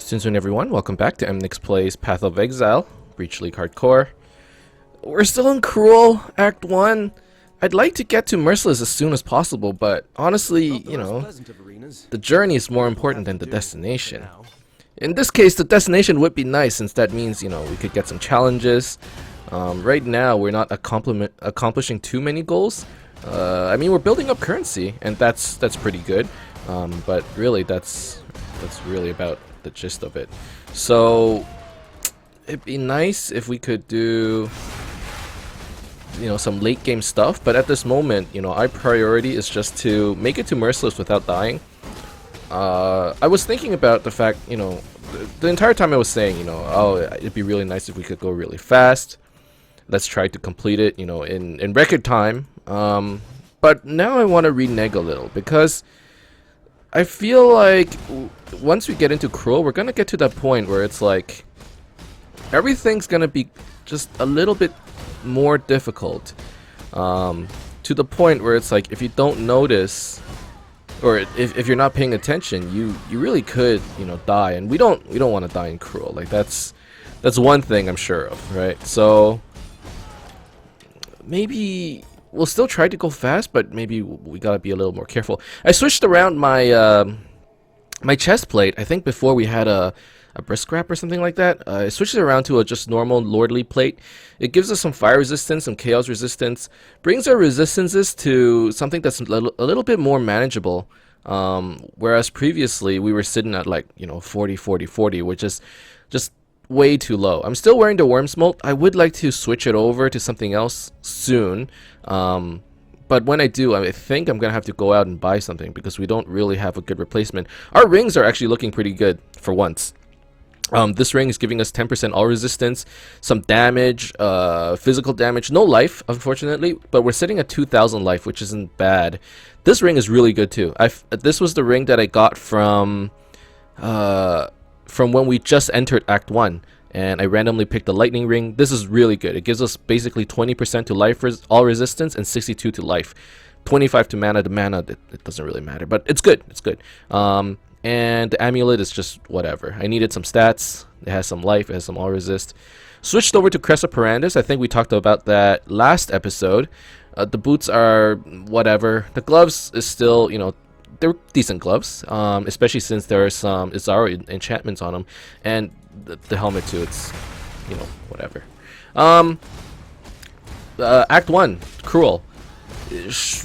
Soon everyone, welcome back to Emnix Plays Path of Exile, Breach League Hardcore. We're still in Cruel, Act 1. I'd like to get to Merciless as soon as possible, but honestly, you know, the journey is more important than the destination. In this case, the destination would be nice since that means, you know, we could get some challenges. Right now, we're not accomplishing too many goals. I mean, we're building up currency, and that's pretty good. But really, that's really about the gist of it. So it'd be nice if we could do, you know, some late game stuff, but at this moment, you know, our priority is just to make it to Merciless without dying. I was thinking about the fact, you know, the entire time I was saying, you know, oh, it'd be really nice if we could go really fast. Let's try to complete it, you know, in record time. But now I want to renege a little because I feel like once we get into Cruel, we're gonna get to that point where it's like everything's gonna be just a little bit more difficult, to the point where it's like if you don't notice or if you're not paying attention, you really could, you know, die, and we don't want to die in Cruel. Like that's one thing I'm sure of, right? So maybe we'll still try to go fast, but maybe we gotta be a little more careful. I switched around my my chest plate. I think before we had a brisk wrap or something like that. I switched it around to a just normal lordly plate. It gives us some fire resistance, some chaos resistance, brings our resistances to something that's a little bit more manageable. Whereas previously we were sitting at like, you know, 40, 40, 40, which is just way too low. I'm still wearing the worm smolt. I would like to switch it over to something else soon. But when I do, I think I'm gonna have to go out and buy something because we don't really have a good replacement. Our rings are actually looking pretty good for once. This ring is giving us 10% all resistance, some damage, physical damage, no life, unfortunately, but we're sitting at 2,000 life, which isn't bad. This ring is really good too. This was the ring that I got from when we just entered Act 1, and I randomly picked the lightning ring. This is really good. It gives us basically 20% to life, all resistance, and 62 to life. 25 to mana. The mana, it doesn't really matter, but it's good. It's good. And the amulet is just whatever. I needed some stats. It has some life. It has some all resist. Switched over to Cressa Parandis. I think we talked about that last episode. The boots are whatever. The gloves is still, you know, they're decent gloves, especially since there are some Izaro enchantments on them, and the helmet too. It's, you know, whatever. Act 1, Cruel.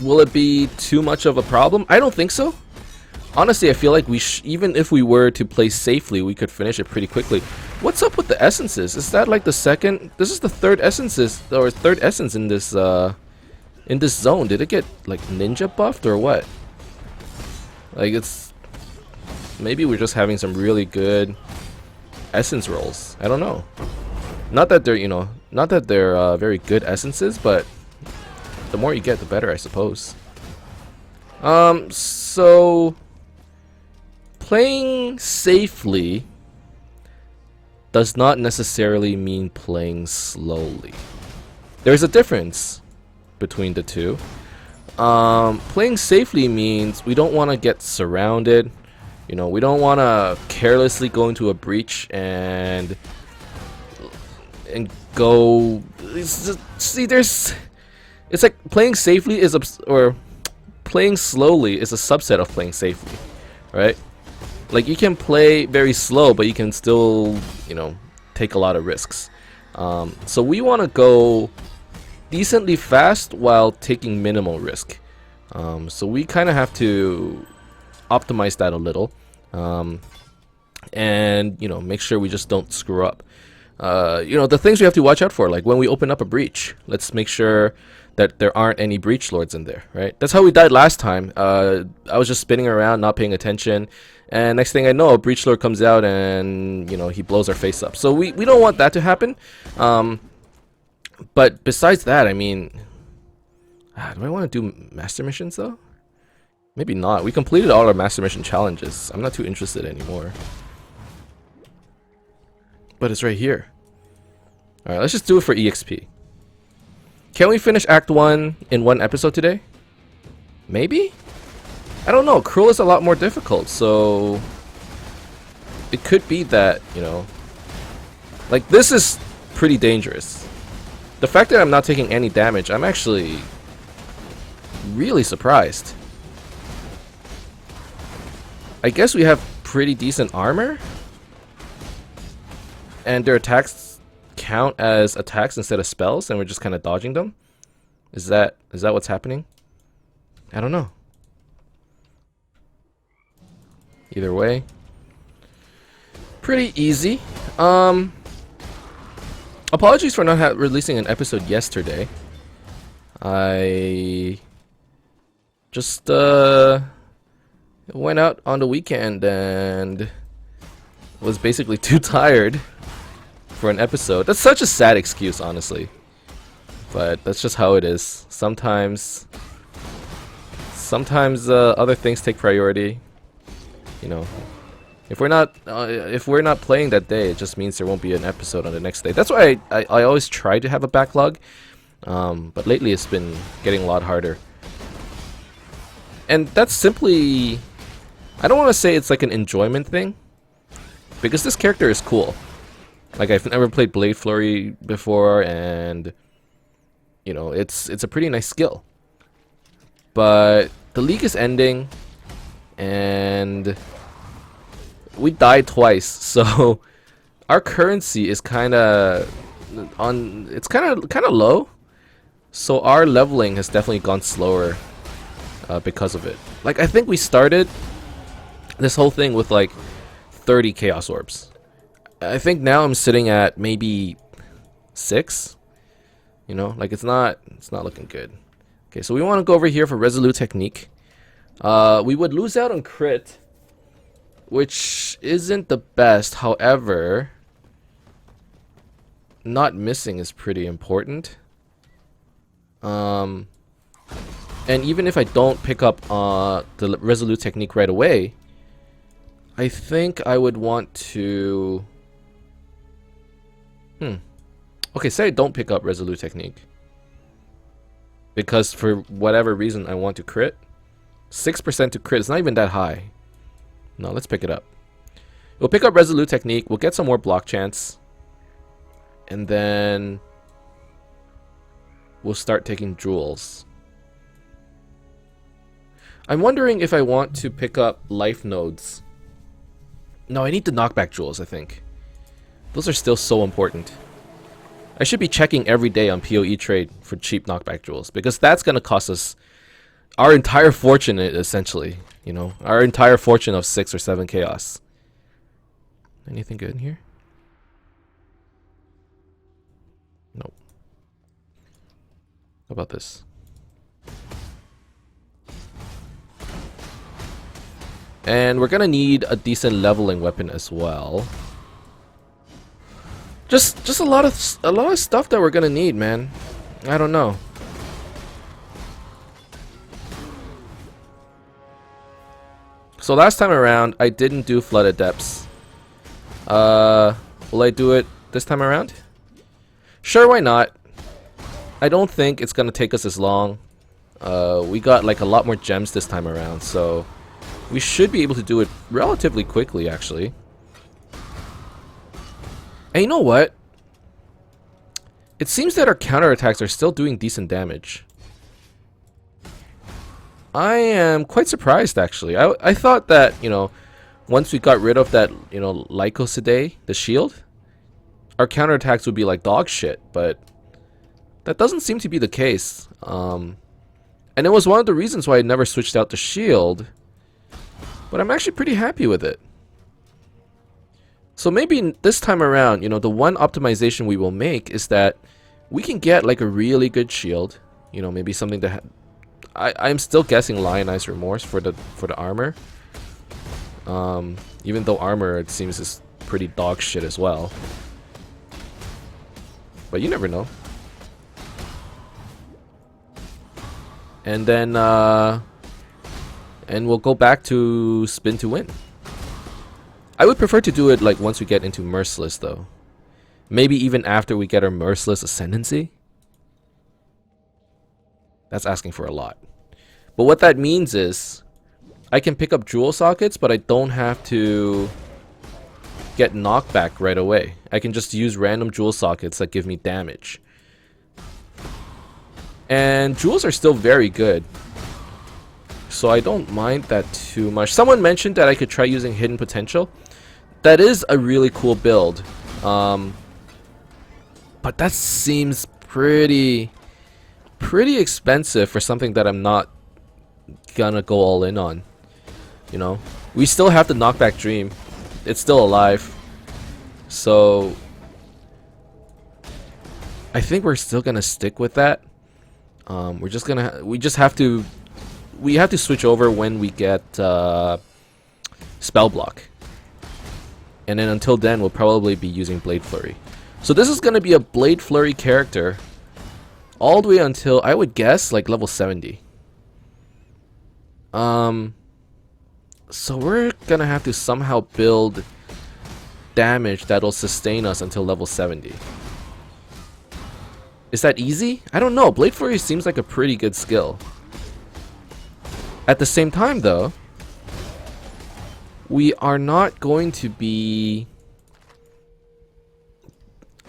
Will it be too much of a problem? I don't think so. Honestly, I feel like even if we were to play safely, we could finish it pretty quickly. What's up with the essences? Is that like the second? This is the third essences or third essence in this zone. Did it get like ninja buffed or what? Like it's maybe we're just having some really good essence rolls. I don't know. Not that they're, you know, not that they're very good essences, but the more you get, the better, I suppose. So playing safely does not necessarily mean playing slowly. There's a difference between the two. Playing safely means we don't want to get surrounded. You know, we don't want to carelessly go into a breach and go. See, it's like playing safely is or playing slowly is a subset of playing safely, right? Like you can play very slow, but you can still, you know, take a lot of risks. So we want to go decently fast while taking minimal risk. So we kind of have to optimize that a little, and, you know, make sure we just don't screw up. You know, the things we have to watch out for, like when we open up a breach, let's make sure that there aren't any breach lords in there, right? That's how we died last time. I was just spinning around, not paying attention, and next thing I know, a breach lord comes out and, you know, he blows our face up. So we don't want that to happen. But besides that, I mean, do I want to do master missions though? Maybe not. We completed all our master mission challenges. I'm not too interested anymore. But it's right here. Alright, let's just do it for EXP. Can we finish Act 1 in one episode today? Maybe? I don't know. Cruel is a lot more difficult, so it could be that, you know, like, this is pretty dangerous. The fact that I'm not taking any damage, I'm actually really surprised. I guess we have pretty decent armor, and their attacks count as attacks instead of spells, and we're just kind of dodging them. Is that what's happening? I don't know. Either way, pretty easy. Apologies for not releasing an episode yesterday. I just went out on the weekend and was basically too tired for an episode. That's such a sad excuse, honestly, but that's just how it is. Sometimes other things take priority. You know, if we're not playing that day, it just means there won't be an episode on the next day. That's why I always try to have a backlog, but lately it's been getting a lot harder. And that's simply, I don't want to say it's like an enjoyment thing, because this character is cool. Like, I've never played Blade Flurry before, and you know, it's a pretty nice skill. But the league is ending, and we died twice, so our currency is kind of low. So our leveling has definitely gone slower because of it. Like, I think we started this whole thing with like 30 Chaos Orbs. I think now I'm sitting at maybe 6. You know, like, it's not looking good. Okay, so we want to go over here for Resolute Technique. We would lose out on crit, which isn't the best. However, not missing is pretty important. And even if I don't pick up the Resolute Technique right away, I think I would want to... Okay, say I don't pick up Resolute Technique, because for whatever reason I want to crit. 6% to crit, it's not even that high. No, let's pick it up. We'll pick up Resolute Technique, we'll get some more block chance, and then we'll start taking jewels. I'm wondering if I want to pick up life nodes. No, I need the knockback jewels, I think. Those are still so important. I should be checking every day on PoE Trade for cheap knockback jewels, because that's going to cost us our entire fortune, essentially. You know, our entire fortune of 6 or 7 chaos. Anything good in here? Nope. How about this? And we're gonna need a decent leveling weapon as well. Just a lot of stuff that we're gonna need, man. I don't know. So last time around, I didn't do Flooded Depths. Will I do it this time around? Sure, why not? I don't think it's gonna take us as long. We got like a lot more gems this time around, so we should be able to do it relatively quickly, actually. And you know what? It seems that our counterattacks are still doing decent damage. I am quite surprised, actually. I thought that, you know, once we got rid of that, you know, Lycosidae, the shield, our counterattacks would be like dog shit, but that doesn't seem to be the case. And it was one of the reasons why I never switched out the shield, but I'm actually pretty happy with it. So maybe this time around, you know, the one optimization we will make is that we can get like a really good shield. You know, maybe something that I'm still guessing Lionized Remorse for the armor. Even though armor, it seems, is pretty dog shit as well. But you never know. And then and we'll go back to spin to win. I would prefer to do it like once we get into Merciless, though. Maybe even after we get our Merciless Ascendancy. That's asking for a lot. But what that means is I can pick up jewel sockets, but I don't have to get knockback right away. I can just use random jewel sockets that give me damage. And jewels are still very good, so I don't mind that too much. Someone mentioned that I could try using hidden potential. That is a really cool build, but that seems pretty expensive for something that I'm not gonna go all in on. You know, we still have the knockback dream. It's still alive, so I think we're still gonna stick with that. We have to switch over when we get spell block, and then until then we'll probably be using Blade Flurry. So this is gonna be a Blade Flurry character all the way until, I would guess, like level 70. So we're gonna have to somehow build damage that'll sustain us until level 70. Is that easy? I don't know. Blade Flurry seems like a pretty good skill. At the same time, though, we are not going to be...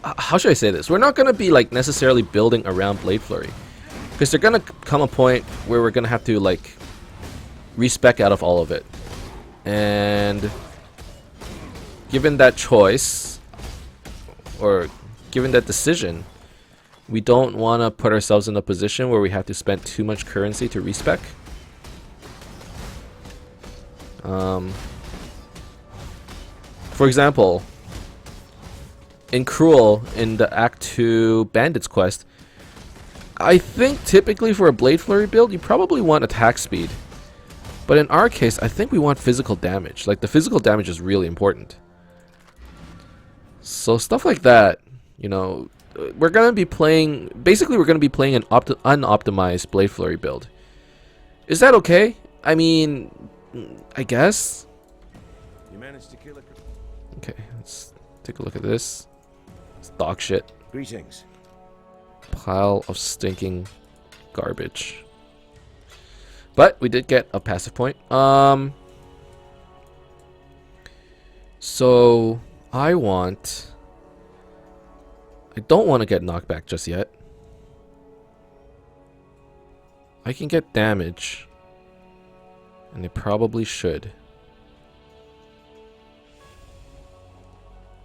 how should I say this? We're not going to be like necessarily building around Blade Flurry, because there's going to come a point where we're going to have to like respec out of all of it. And given that choice, or given that decision, we don't want to put ourselves in a position where we have to spend too much currency to respec. For example, in Cruel, in the Act 2 Bandits quest, I think typically for a Blade Flurry build, you probably want attack speed. But in our case, I think we want physical damage. Like, the physical damage is really important. So stuff like that, you know, we're going to be playing... Basically, we're going to be playing an unoptimized Blade Flurry build. Is that okay? I mean, I guess. You managed to kill it. Okay, let's take a look at this. It's dog shit. Greetings. Pile of stinking garbage. But we did get a passive point. So I don't want to get knockback just yet. I can get damage, and I probably should.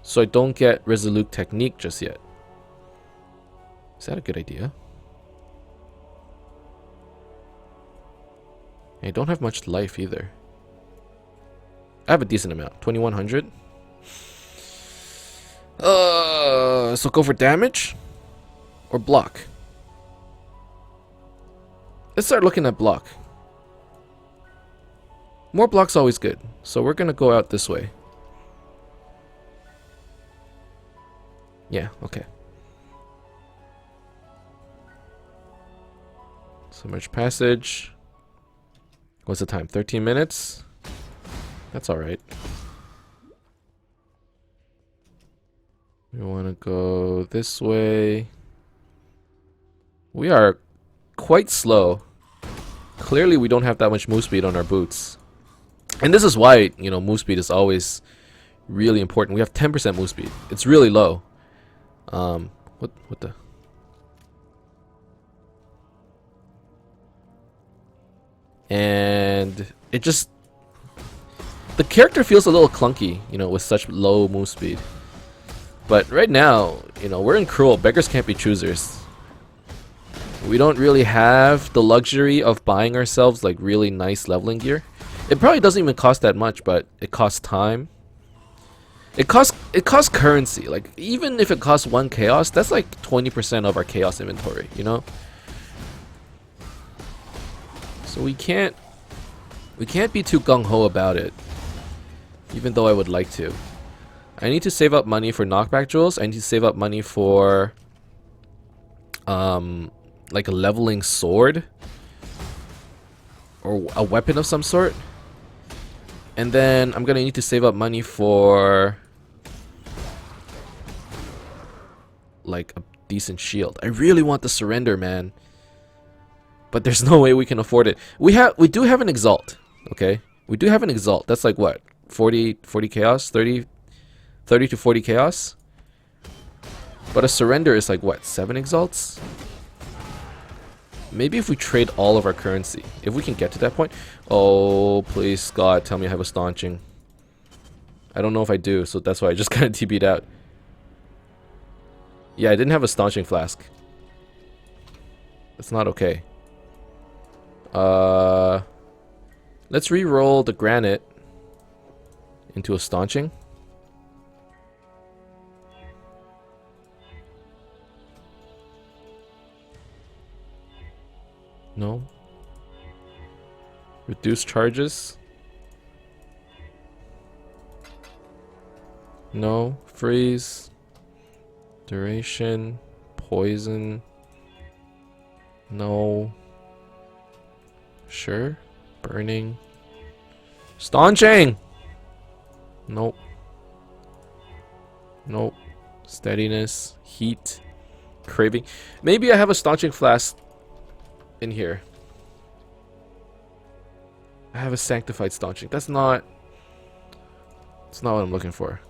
So I don't get Resolute Technique just yet. Is that a good idea? I don't have much life either. I have a decent amount, 2100. So go for damage or block. Let's start looking at block. More block's always good, so we're gonna go out this way. Yeah, okay. Submerged Passage. What's the time? 13 minutes? That's alright. We want to go this way. We are quite slow. Clearly we don't have that much move speed on our boots. And this is why, you know, move speed is always really important. We have 10% move speed. It's really low. What the... And it just... The character feels a little clunky, you know, with such low move speed. But right now, you know, we're in Cruel. Beggars can't be choosers. We don't really have the luxury of buying ourselves like really nice leveling gear. It probably doesn't even cost that much, but it costs time. It costs currency. Like, even if it costs 1 chaos, that's like 20% of our chaos inventory, you know? So we can't be too gung-ho about it, even though I would like to. I need to save up money for knockback jewels. I need to save up money for like a leveling sword or a weapon of some sort. And then I'm gonna need to save up money for like a decent shield. I really want the surrender, man. But there's no way we can afford it. We do have an exalt, okay? We do have an exalt. That's like what? 40 chaos, 30 30 to 40 chaos. But a surrender is like what, 7 exalts? Maybe if we trade all of our currency, if we can get to that point. Oh, please God, tell me I have a staunching. I don't know if I do, so that's why I just kind of TP'd out. Yeah, I didn't have a staunching flask. That's not okay. Let's re-roll the granite into a staunching. No. Reduce charges. No. Freeze. Duration. Poison. No. Sure. Burning. Staunching! Nope. Nope. Steadiness. Heat. Craving. Maybe I have a staunching flask in here. I have a sanctified staunching. That's not what I'm looking for.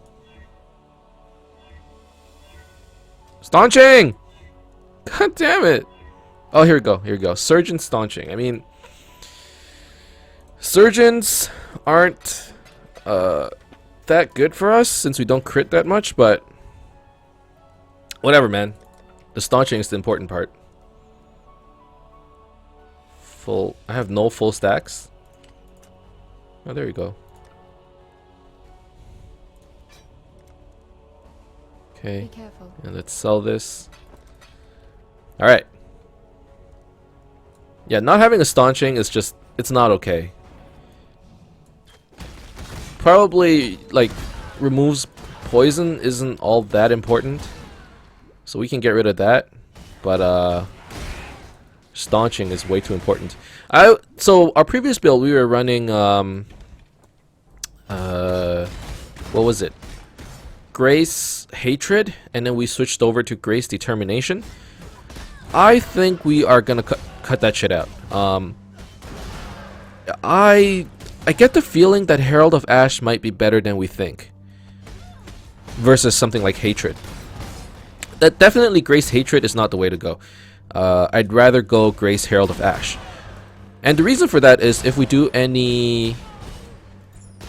Staunching! God damn it! Oh, here we go. Here we go. Surgeon staunching. I mean, surgeons aren't that good for us since we don't crit that much, but whatever, man. The staunching is the important part. Full. I have no full stacks. Oh, there you go. Okay. Be careful. And let's sell this. Alright. Yeah, not having a staunching is just, it's not okay. Probably, like, removes poison isn't all that important. So we can get rid of that. But, staunching is way too important. So our previous build we were running what was it? Grace Hatred, and then we switched over to Grace Determination. I think we are gonna cut that shit out. I get the feeling that Herald of Ash might be better than we think versus something like Hatred. That definitely Grace Hatred is not the way to go. I'd rather go Grace Herald of Ash. And the reason for that is if we do any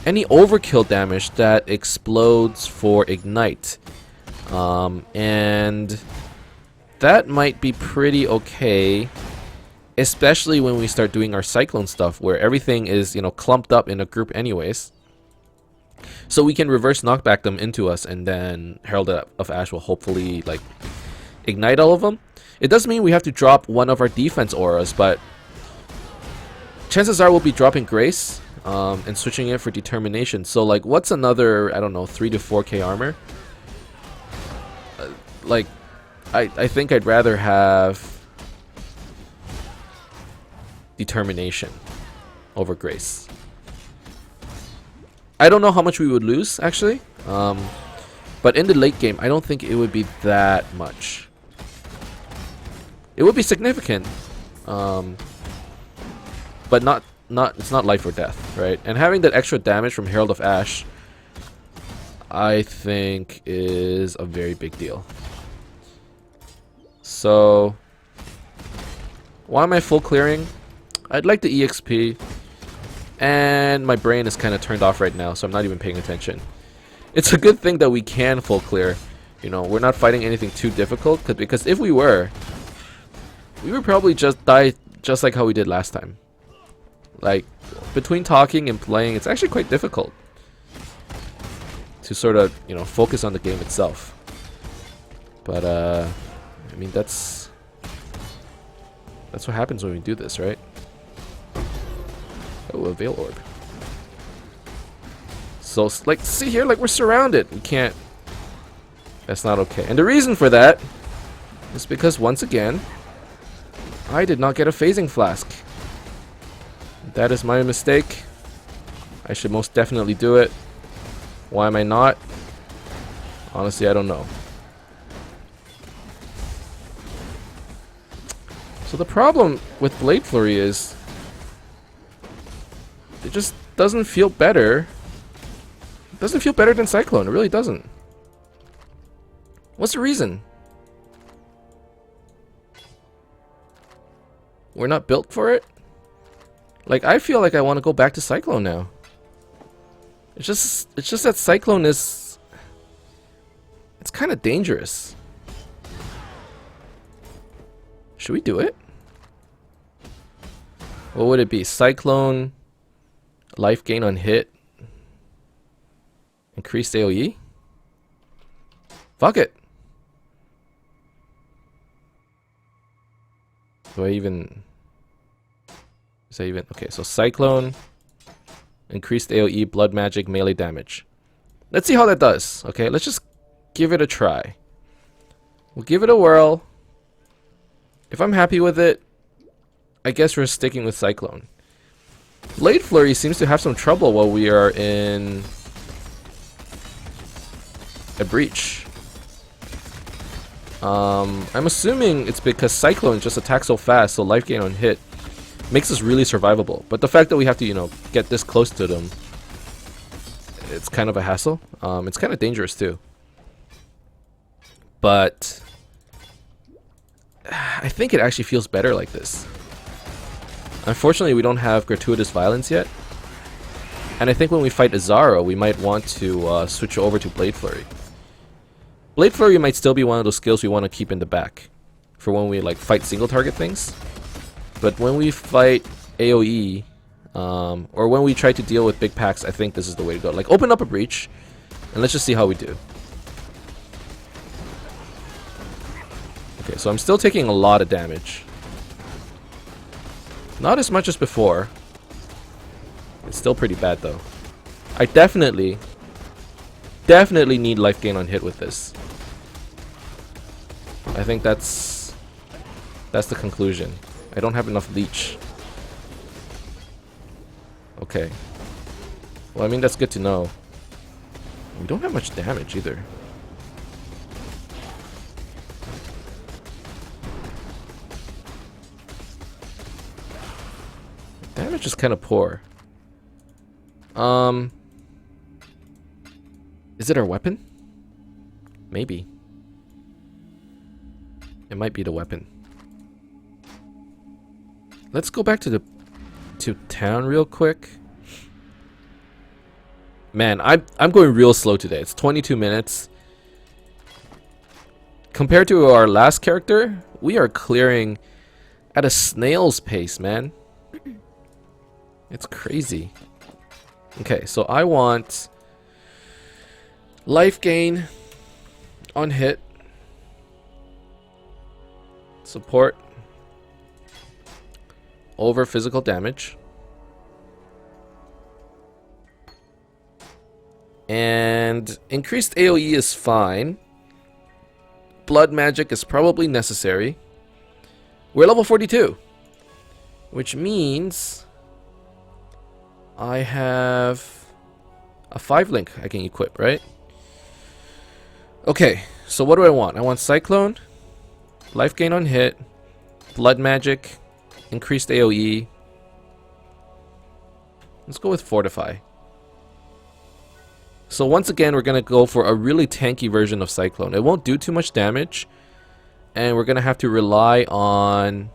overkill damage that explodes for Ignite. And that might be pretty okay, especially when we start doing our Cyclone stuff where everything is, you know, clumped up in a group anyways. So we can reverse knockback them into us, and then Herald of Ash will hopefully like ignite all of them. It does mean we have to drop one of our defense auras, but chances are we'll be dropping Grace and switching it for Determination. So like, what's another, I don't know, 3 to 4k armor? Like, I think I'd rather have Determination over Grace. I don't know how much we would lose, actually. But in the late game, I don't think it would be that much. It would be significant. But it's not life or death, right? And having that extra damage from Herald of Ash, I think is a very big deal. So, why am I full clearing? I'd like the EXP. And my brain is kind of turned off right now, so I'm not even paying attention. It's a good thing that we can full clear. You know, we're not fighting anything too difficult, because if we would probably just die just like how we did last time. Like, between talking and playing, it's actually quite difficult to sort of, you know, focus on the game itself. But, I mean, that's what happens when we do this, right? Oh, a Veil Orb. So, like, see here, like, we're surrounded. We can't... That's not okay. And the reason for that is because, once again, I did not get a Phasing Flask. That is my mistake. I should most definitely do it. Why am I not? Honestly, I don't know. So the problem with Blade Flurry is it just doesn't feel better. It doesn't feel better than Cyclone. It really doesn't. What's the reason? We're not built for it? Like, I feel like I want to go back to Cyclone now. It's just that Cyclone is... It's kind of dangerous. Should we do it? What would it be? Cyclone, life gain on hit, increased AoE? Fuck it. Do I even... Is that even... Okay, so Cyclone, increased AoE, blood magic, melee damage. Let's see how that does. Okay, let's just give it a try. We'll give it a whirl. If I'm happy with it, I guess we're sticking with Cyclone. Blade Flurry seems to have some trouble while we are in a breach. I'm assuming it's because Cyclone just attacks so fast, so life gain on hit makes us really survivable. But the fact that we have to, you know, get this close to them, it's kind of a hassle. It's kind of dangerous too. But I think it actually feels better like this. Unfortunately, we don't have gratuitous violence yet. And I think when we fight Azaro, we might want to switch over to Blade Flurry. Blade Flurry might still be one of those skills we want to keep in the back for when we like fight single target things. But when we fight AoE, or when we try to deal with big packs, I think this is the way to go. Like, open up a breach, and let's just see how we do. Okay, so I'm still taking a lot of damage. Not as much as before. It's still pretty bad, though. I definitely need life gain on hit with this. I think that's the conclusion. I don't have enough leech. Okay. Well, I mean, that's good to know. We don't have much damage either. Damage is kind of poor. Is it our weapon? Maybe. It might be the weapon. Let's go back to town real quick. Man, I'm going real slow today. It's 22 minutes. Compared to our last character, we are clearing at a snail's pace, man. It's crazy. Okay, so I want life gain on hit, support over physical damage, and increased AoE is fine. Blood magic is probably necessary. We're level 42, which means I have a 5-link I can equip, right? Okay, so what do I want? I want Cyclone, life gain on hit, blood magic, increased AoE. Let's go with Fortify. So once again, we're going to go for a really tanky version of Cyclone. It won't do too much damage, and we're going to have to rely on...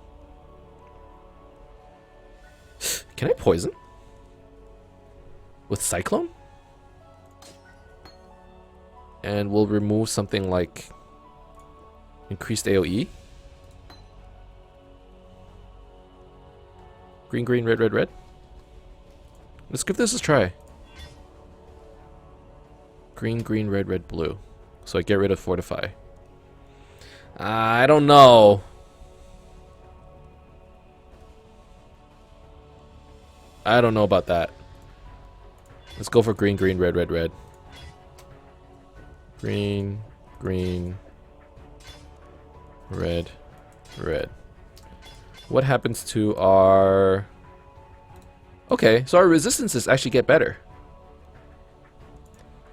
Can I poison? With Cyclone? And we'll remove something like increased AoE. Green, green, red, red, red. Let's give this a try. Green, green, red, red, blue. So I get rid of Fortify. I don't know. I don't know about that. Let's go for green, green, red, red, red. Green, green, red, red. What happens to our... Okay, so our resistances actually get better.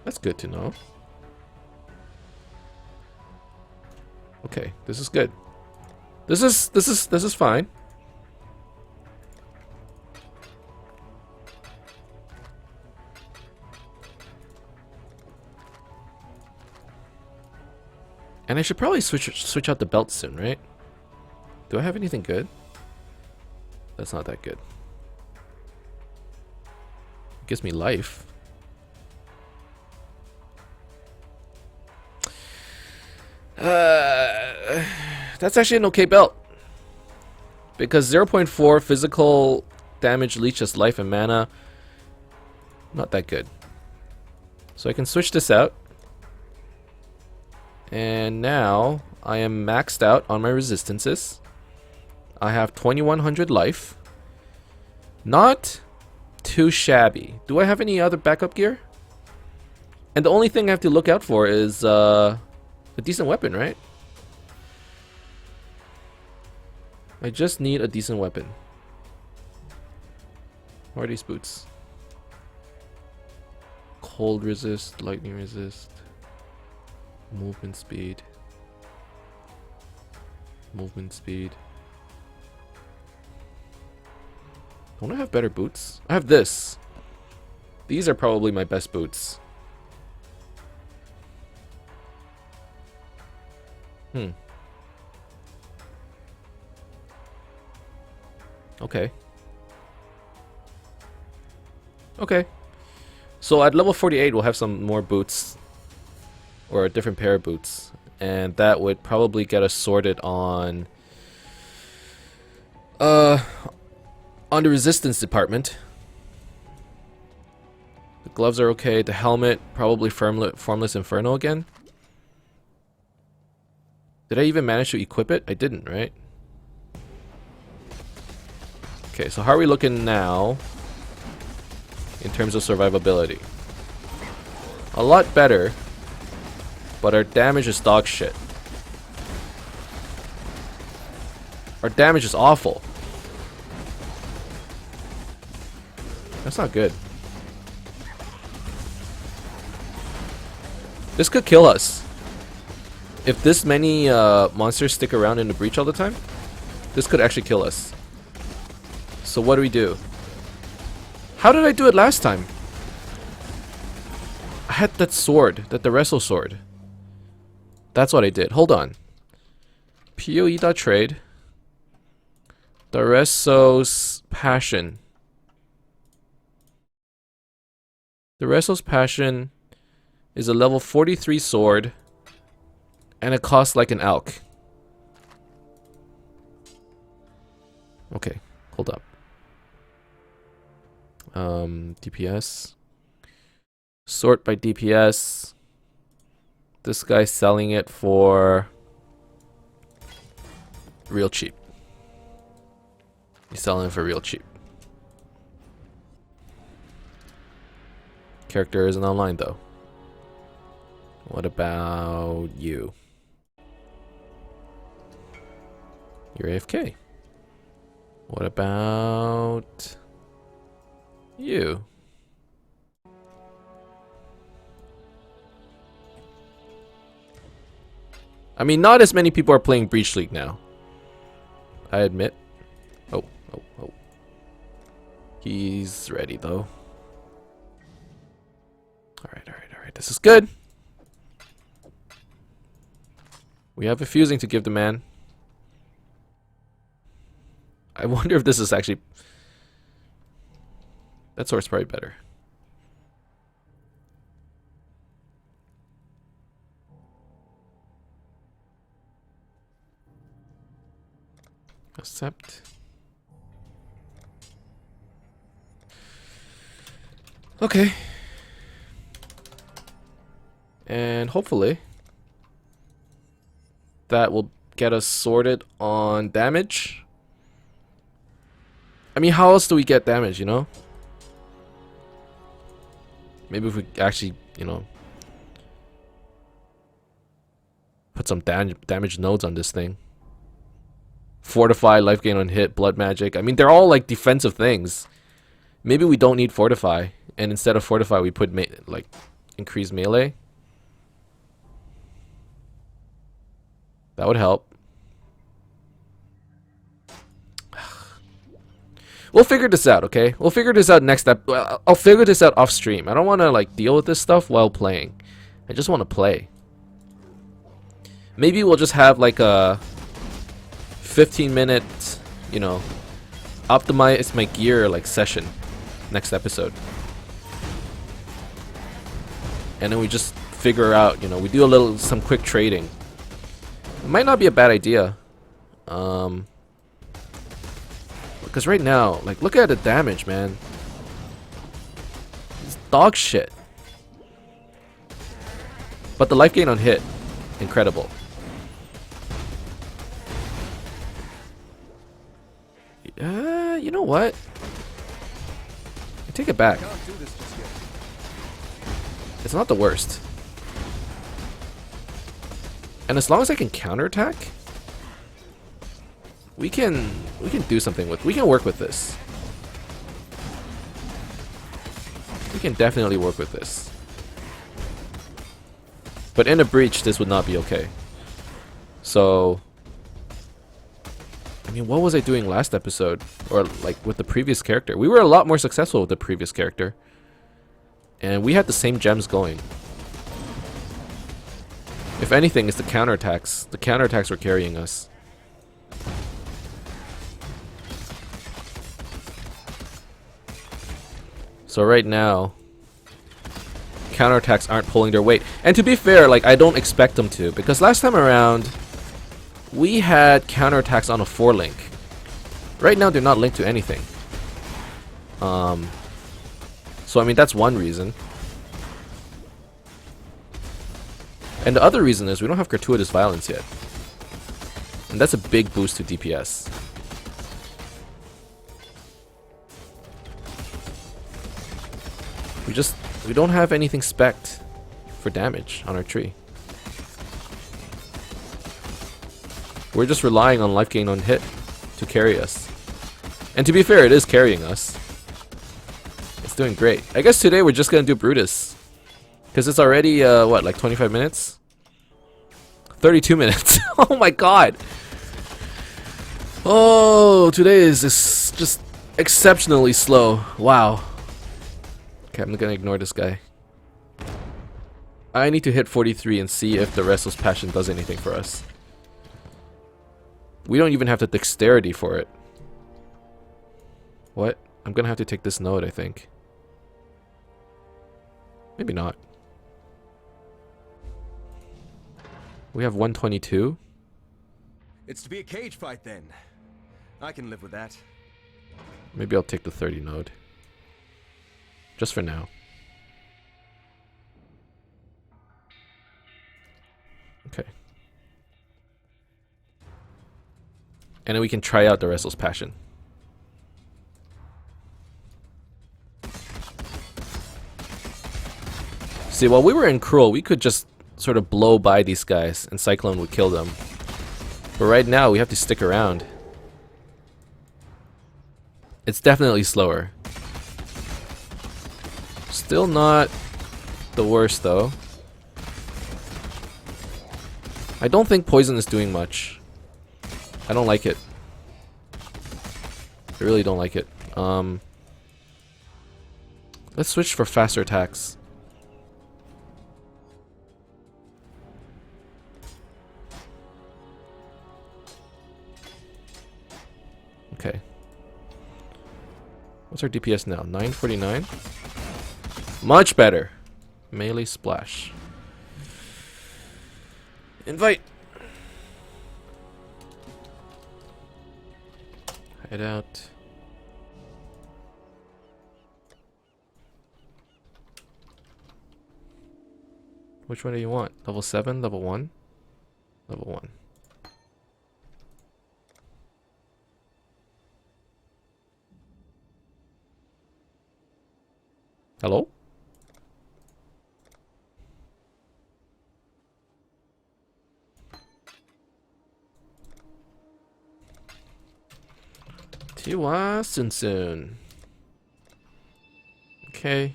That's good to know. Okay, this is good. This is fine. And I should probably switch out the belt soon, right? Do I have anything good? That's not that good. It gives me life. That's actually an okay belt. Because 0.4 physical damage leeches life and mana. Not that good. So I can switch this out. And now I am maxed out on my resistances. I have 2100 life. Not too shabby. Do I have any other backup gear? And the only thing I have to look out for is a decent weapon, right? I just need a decent weapon. What are these boots? Cold resist, lightning resist, movement speed. Movement speed. Don't I have better boots? I have this. These are probably my best boots. Okay. Okay. So at level 48 we'll have some more boots. Or a different pair of boots. And that would probably get us sorted on the resistance department. The gloves are okay. The helmet, probably Formless Inferno again. Did I even manage to equip it? I didn't, right? Okay, so how are we looking now in terms of survivability? A lot better, but our damage is dog shit. Our damage is awful. That's not good. This could kill us. If this many monsters stick around in the breach all the time, this could actually kill us. So what do? How did I do it last time? I had that sword, the wrestle sword. That's what I did. Hold on. PoE.trade. Dareso's Passion. Dareso's Passion is a level 43 sword. And it costs like an alch. Okay, hold up. DPS. Sort by DPS. This guy's selling it for real cheap. He's selling it for real cheap. Character isn't online though. What about you? You're AFK. What about you? I mean, not as many people are playing Breach League now. I admit. Oh. He's ready though. Alright. This is good. We have a fusing to give the man. I wonder if this is actually... That sword's probably better. Accept. Okay. And hopefully that will get us sorted on damage. I mean, how else do we get damage, you know? Maybe if we actually, you know, put some damage nodes on this thing. Fortify, life gain on hit, blood magic. I mean, they're all like defensive things. Maybe we don't need fortify, and instead of fortify, we put like increase melee. That would help. We'll figure this out, okay? We'll figure this out next step. I'll figure this out off stream. I don't want to like deal with this stuff while playing. I just want to play. Maybe we'll just have like a 15-minute, you know, optimize my gear like session next episode. And then we just figure out, you know, we do some quick trading. It might not be a bad idea. Because right now, like, look at the damage, man. It's dog shit. But the life gain on hit, incredible. You know what? I take it back. It's not the worst. And as long as I can counterattack, we can do something with. We can work with this. We can definitely work with this. But in a breach, this would not be okay. So, I mean, what was I doing last episode? Or like with the previous character? We were a lot more successful with the previous character. And we had the same gems going. If anything, it's the counterattacks. The counterattacks were carrying us. So right now, counterattacks aren't pulling their weight. And to be fair, like, I don't expect them to. Because last time around, we had counterattacks on a 4-link. Right now, they're not linked to anything. So, I mean, that's one reason. And the other reason is we don't have gratuitous violence yet. And that's a big boost to DPS. We don't have anything spec'd for damage on our tree. We're just relying on life gain on hit to carry us. And to be fair, it is carrying us. It's doing great. I guess today we're just gonna do Brutus. Because it's already, what, like 25 minutes? 32 minutes. Oh my god! Oh, today is just exceptionally slow. Wow. Okay, I'm gonna ignore this guy. I need to hit 43 and see if the Restless Passion does anything for us. We don't even have the dexterity for it. What? I'm gonna have to take this node, I think. Maybe not. We have 122. It's to be a cage fight then. I can live with that. Maybe I'll take the 30 node. Just for now. Okay. And then we can try out the Restless Passion. See, while we were in Cruel, we could just sort of blow by these guys and Cyclone would kill them. But right now, we have to stick around. It's definitely slower. Still not the worst, though. I don't think Poison is doing much. I don't like it. I really don't like it. Let's switch for faster attacks. Okay. What's our DPS now? 949? Much better. Melee splash. Invite. Head out. Which one do you want? Level 7? Level 1? Level 1. Hello? Tiwa Sunsun. Okay,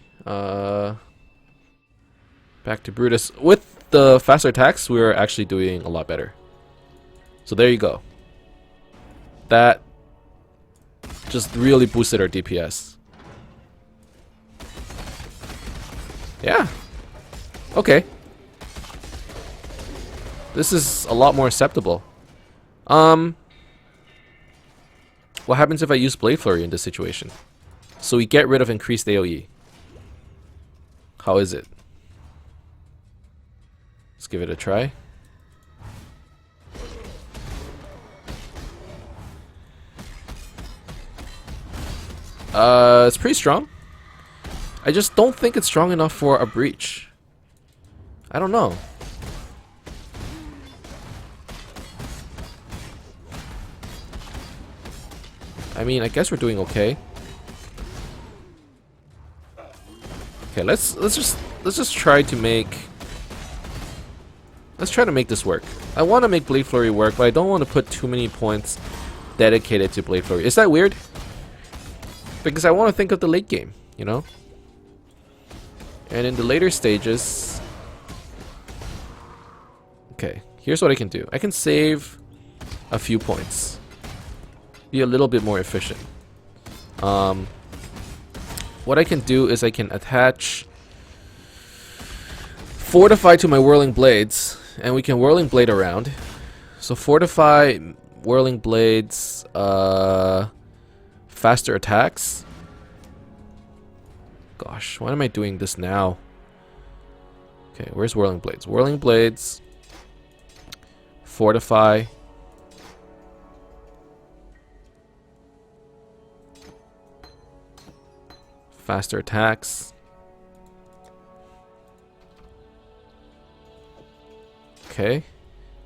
back to Brutus. With the faster attacks, we're actually doing a lot better. So there you go. That just really boosted our DPS. Yeah. Okay. This is a lot more acceptable. What happens if I use Blade Flurry in this situation? So we get rid of increased AoE. How is it? Let's give it a try. It's pretty strong. I just don't think it's strong enough for a breach. I don't know. I mean, I guess we're doing okay. Okay, let's just try to make this work. I want to make Blade Flurry work, but I don't want to put too many points dedicated to Blade Flurry. Is that weird? Because I want to think of the late game, you know? And in the later stages... Okay, here's what I can do. I can save a few points. Be a little bit more efficient. What I can do is I can attach Fortify to my Whirling Blades, and we can Whirling Blade around. So Fortify, Whirling Blades, faster attacks. Gosh, why am I doing this now? Okay, where's Whirling Blades? Whirling Blades, Fortify. Faster attacks. Okay.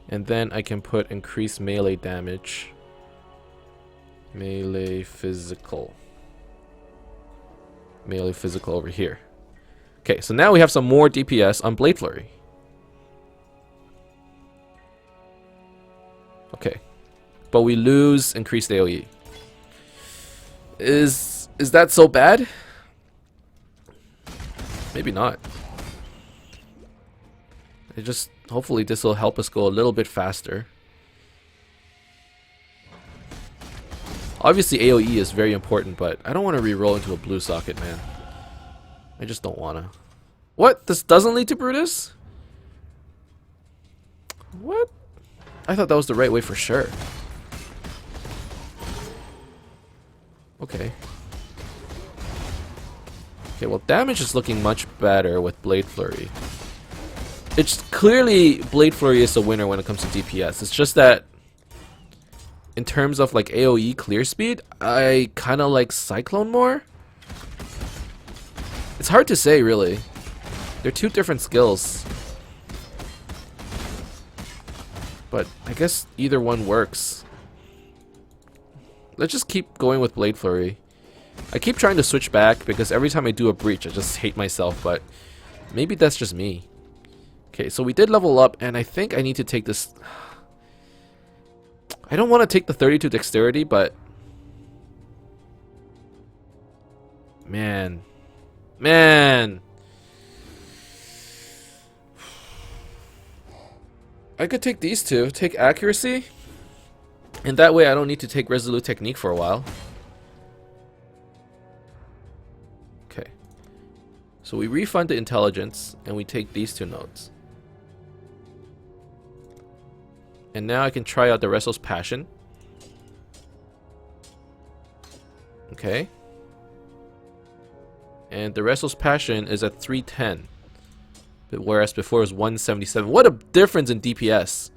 And then I can put increased melee damage. Melee physical. Melee physical over here. Okay, so now we have some more DPS on Blade Flurry. Okay. But we lose increased AoE. Is that so bad? Maybe not. Hopefully this will help us go a little bit faster. Obviously AoE is very important, but I don't want to re-roll into a blue socket, man. I just don't want to. What? This doesn't lead to Brutus? What? I thought that was the right way for sure. Okay. Okay, well, damage is looking much better with Blade Flurry. It's clearly Blade Flurry is the winner when it comes to DPS. It's just that in terms of like AoE clear speed, I kind of like Cyclone more. It's hard to say, really. They're two different skills. But I guess either one works. Let's just keep going with Blade Flurry. I keep trying to switch back because every time I do a breach, I just hate myself, but maybe that's just me. Okay, so we did level up, and I think I need to take this... I don't want to take the 32 dexterity, but... Man. I could take these two. Take accuracy. And that way I don't need to take resolute technique for a while. Okay. So we refund the intelligence, and we take these two nodes. And now I can try out the Restless Passion. Okay. And the Restless Passion is at 310. Whereas before it was 177. What a difference in DPS.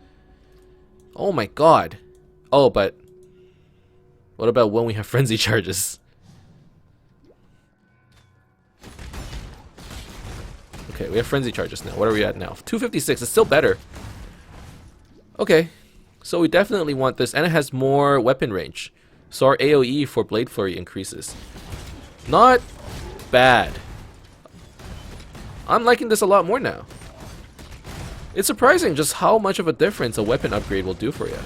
Oh my god. Oh, but what about when we have frenzy charges? Okay, we have frenzy charges now. What are we at now? 256. It's still better. Okay, so we definitely want this, and it has more weapon range. So our AoE for Blade Flurry increases. Not bad. I'm liking this a lot more now. It's surprising just how much of a difference a weapon upgrade will do for you.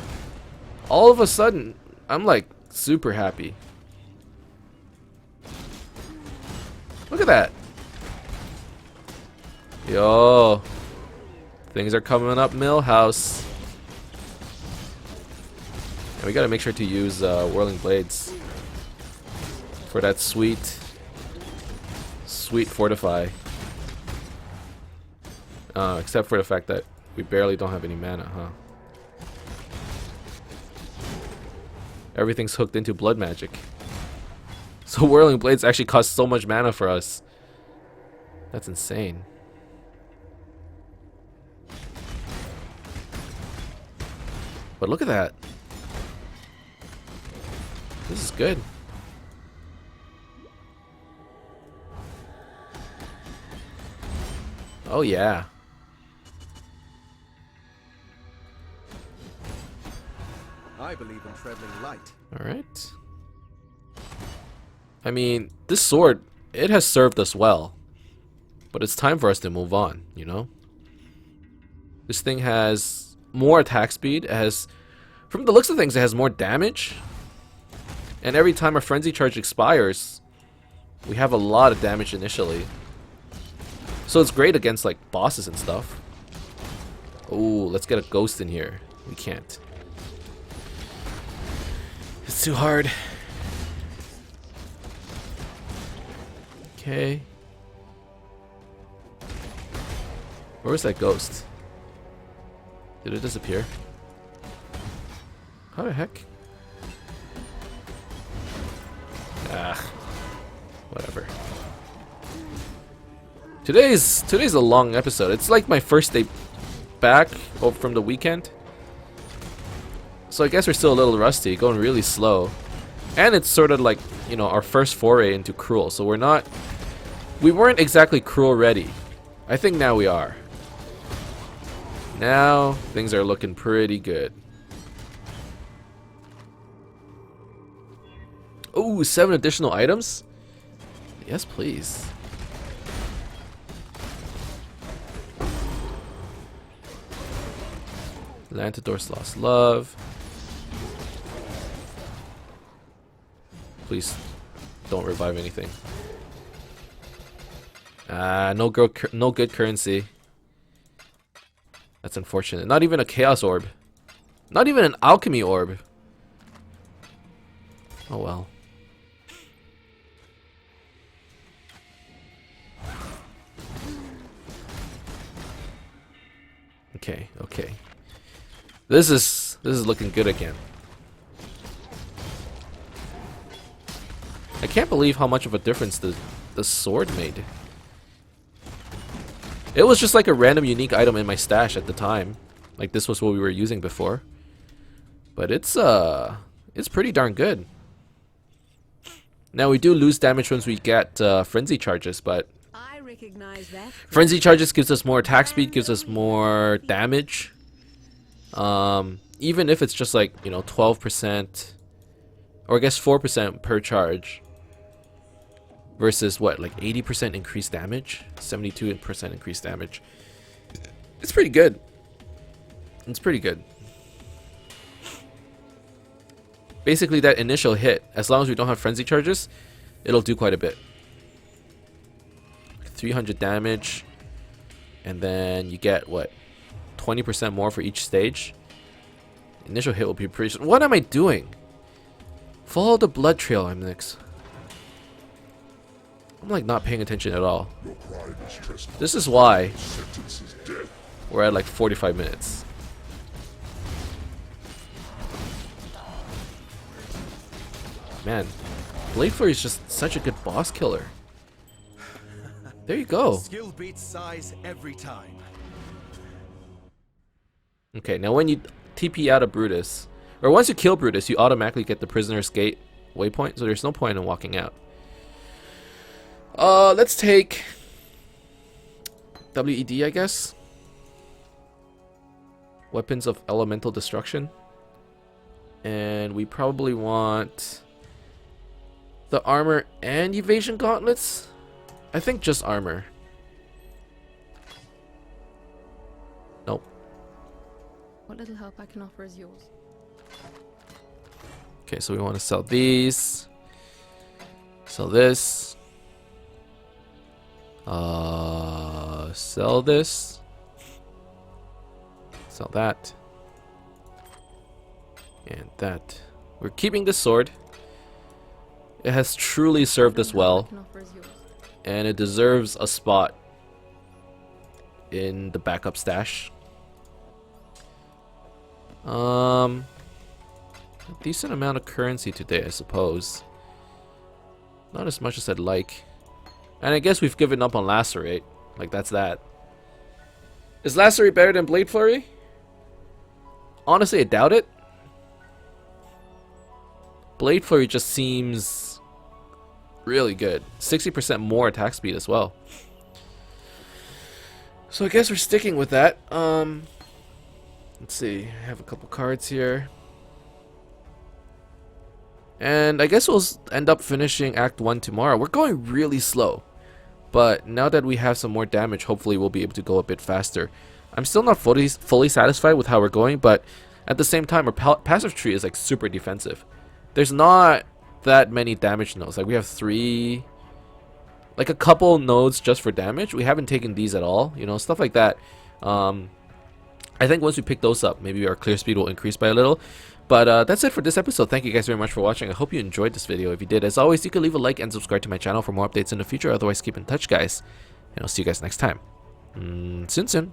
All of a sudden, I'm like super happy. Look at that. Yo. Things are coming up Millhouse. And we gotta make sure to use Whirling Blades for that sweet Fortify. Except for the fact that We barely don't have any mana, huh? Everything's hooked into blood magic. So Whirling Blades actually cost so much mana for us. That's insane. But look at that. This is good. Oh yeah. I believe in traveling light. Alright. I mean, this sword, it has served us well. But it's time for us to move on, you know? This thing has more attack speed. It has, from the looks of things, it has more damage. And every time a Frenzy Charge expires, we have a lot of damage initially. So it's great against like bosses and stuff. Oh, let's get a ghost in here. We can't. It's too hard. Okay. Where was that ghost? Did it disappear? How the heck? Ah, whatever. Today's a long episode. It's like my first day back from the weekend. So I guess we're still a little rusty, going really slow. And it's sort of like, you know, our first foray into Cruel. So we weren't exactly Cruel ready. I think now we are. Now things are looking pretty good. Ooh, 7 additional items? Yes, please. Lantador's Lost Love. Please don't revive anything. No good currency. That's unfortunate. Not even a Chaos Orb. Not even an Alchemy Orb. Oh well. Okay, okay. This is looking good again. I can't believe how much of a difference the sword made. It was just like a random unique item in my stash at the time. Like this was what we were using before. But it's pretty darn good. Now we do lose damage once we get frenzy charges, but I recognize that. frenzy charges gives us more attack speed, gives us more damage. Even if it's just like, you know, 12% or I guess 4% per charge versus what, like 80% increased damage, 72% increased damage. It's pretty good. It's pretty good. Basically that initial hit, as long as we don't have frenzy charges, it'll do quite a bit. 300 damage, and then you get what, 20% more for each stage. Initial hit will be pretty. What am I doing? Follow the blood trail, Emnix. I'm like not paying attention at all. This is why we're at like 45 minutes. Man, Blade Flurry is just such a good boss killer. There you go. Skill beats size every time. Okay, now when you TP out of Brutus, or once you kill Brutus, you automatically get the Prisoner's Gate waypoint, so there's no point in walking out. Let's take WED, I guess. Weapons of Elemental Destruction. And we probably want the armor and evasion gauntlets. I think just armor. Nope. What little help I can offer is yours. Okay, so we want to sell these. Sell this. Sell this. Sell that. And that. We're keeping this sword. It has truly served us well. And it deserves a spot in the backup stash. A decent amount of currency today, I suppose. Not as much as I'd like. And I guess we've given up on Lacerate. Like, that's that. Is Lacerate better than Blade Flurry? Honestly, I doubt it. Blade Flurry just seems really good. 60% more attack speed as well. So I guess we're sticking with that. Let's see. I have a couple cards here. And I guess we'll end up finishing Act 1 tomorrow. We're going really slow. But now that we have some more damage, hopefully we'll be able to go a bit faster. I'm still not fully satisfied with how we're going, but at the same time, our passive tree is like super defensive. There's not that many damage nodes. Like we have 3, like a couple nodes just for damage. We haven't taken these at all, you know, stuff like that. I think once we pick those up, maybe our clear speed will increase by a little. But that's it for this episode. Thank you guys very much for watching. I hope you enjoyed this video. If you did, as always, you can leave a like and subscribe to my channel for more updates in the future. Otherwise, keep in touch, guys. And I'll see you guys next time. Soon.